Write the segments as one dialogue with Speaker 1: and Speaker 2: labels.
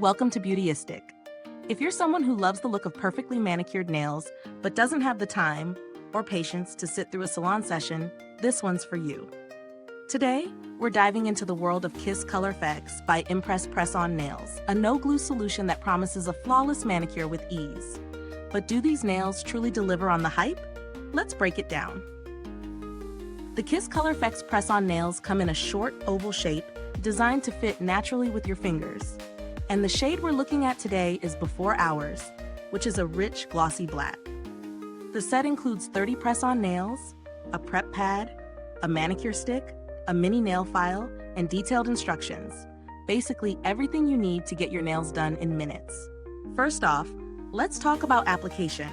Speaker 1: Welcome to Beautyistic. If you're someone who loves the look of perfectly manicured nails but doesn't have the time or patience to sit through a salon session, this one's for you. Today, we're diving into the world of Kiss colorFX by imPRESS Press-On Nails, a no-glue solution that promises a flawless manicure with ease. But do these nails truly deliver on the hype? Let's break it down. The Kiss colorFX Press-On Nails come in a short, oval shape designed to fit naturally with your fingers. And the shade we're looking at today is Before Hours, which is a rich, glossy black. The set includes 30 press-on nails, a prep pad, a manicure stick, a mini nail file, and detailed instructions. Basically everything you need to get your nails done in minutes. First off, let's talk about application.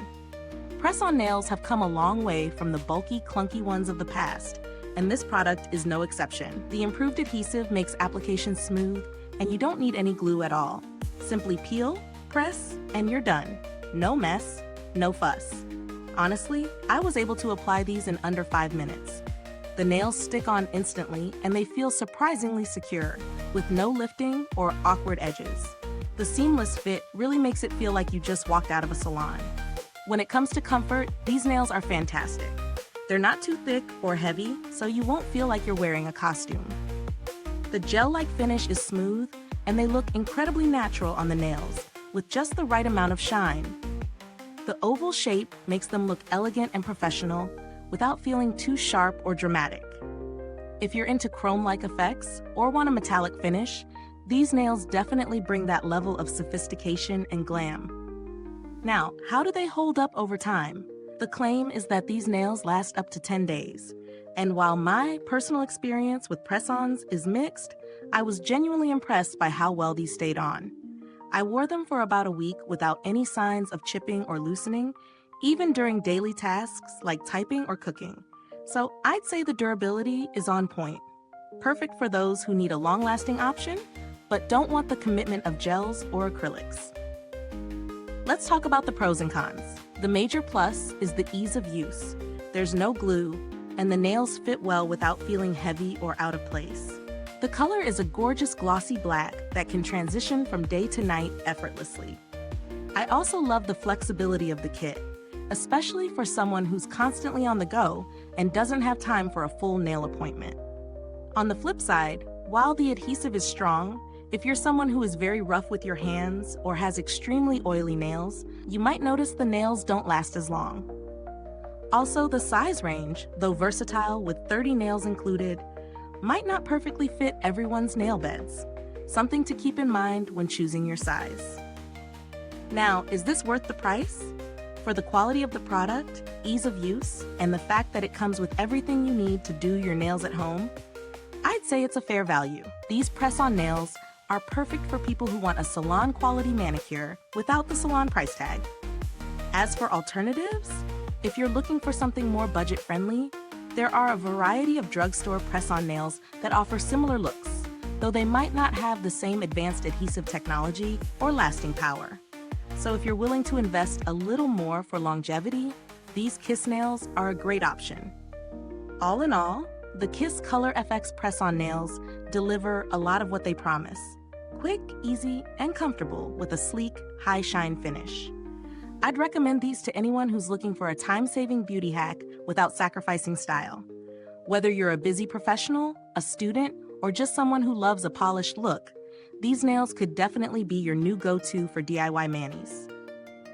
Speaker 1: Press-on nails have come a long way from the bulky, clunky ones of the past, and this product is no exception. The improved adhesive makes application smooth, and you don't need any glue at all. Simply peel, press, and you're done. No mess, no fuss. Honestly, I was able to apply these in under 5 minutes. The nails stick on instantly, and they feel surprisingly secure, with no lifting or awkward edges. The seamless fit really makes it feel like you just walked out of a salon. When it comes to comfort, these nails are fantastic. They're not too thick or heavy, so you won't feel like you're wearing a costume. The gel-like finish is smooth, and they look incredibly natural on the nails, with just the right amount of shine. The oval shape makes them look elegant and professional, without feeling too sharp or dramatic. If you're into chrome-like effects or want a metallic finish, these nails definitely bring that level of sophistication and glam. Now, how do they hold up over time? The claim is that these nails last up to 10 days. And while my personal experience with press-ons is mixed, I was genuinely impressed by how well these stayed on. I wore them for about a week without any signs of chipping or loosening, even during daily tasks like typing or cooking. So I'd say the durability is on point. Perfect for those who need a long-lasting option, but don't want the commitment of gels or acrylics. Let's talk about the pros and cons. The major plus is the ease of use. There's no glue, and the nails fit well without feeling heavy or out of place. The color is a gorgeous glossy black that can transition from day to night effortlessly. I also love the flexibility of the kit, especially for someone who's constantly on the go and doesn't have time for a full nail appointment. On the flip side, while the adhesive is strong, if you're someone who is very rough with your hands or has extremely oily nails, you might notice the nails don't last as long. Also, the size range, though versatile with 30 nails included, might not perfectly fit everyone's nail beds. Something to keep in mind when choosing your size. Now, is this worth the price? For the quality of the product, ease of use, and the fact that it comes with everything you need to do your nails at home, I'd say it's a fair value. These press-on nails are perfect for people who want a salon-quality manicure without the salon price tag. As for alternatives, if you're looking for something more budget-friendly, there are a variety of drugstore press-on nails that offer similar looks, though they might not have the same advanced adhesive technology or lasting power. So if you're willing to invest a little more for longevity, these Kiss nails are a great option. All in all, the Kiss colorFX press-on nails deliver a lot of what they promise. Quick, easy, and comfortable with a sleek, high-shine finish. I'd recommend these to anyone who's looking for a time-saving beauty hack without sacrificing style. Whether you're a busy professional, a student, or just someone who loves a polished look, these nails could definitely be your new go-to for DIY manis.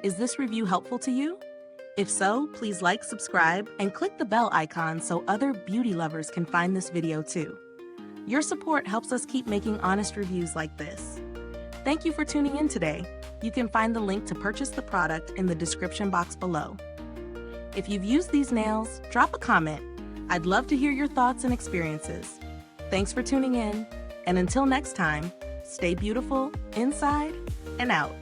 Speaker 1: Is this review helpful to you? If so, please like, subscribe, and click the bell icon so other beauty lovers can find this video too. Your support helps us keep making honest reviews like this. Thank you for tuning in today. You can find the link to purchase the product in the description box below. If you've used these nails, drop a comment. I'd love to hear your thoughts and experiences. Thanks for tuning in, and until next time, stay beautiful inside and out.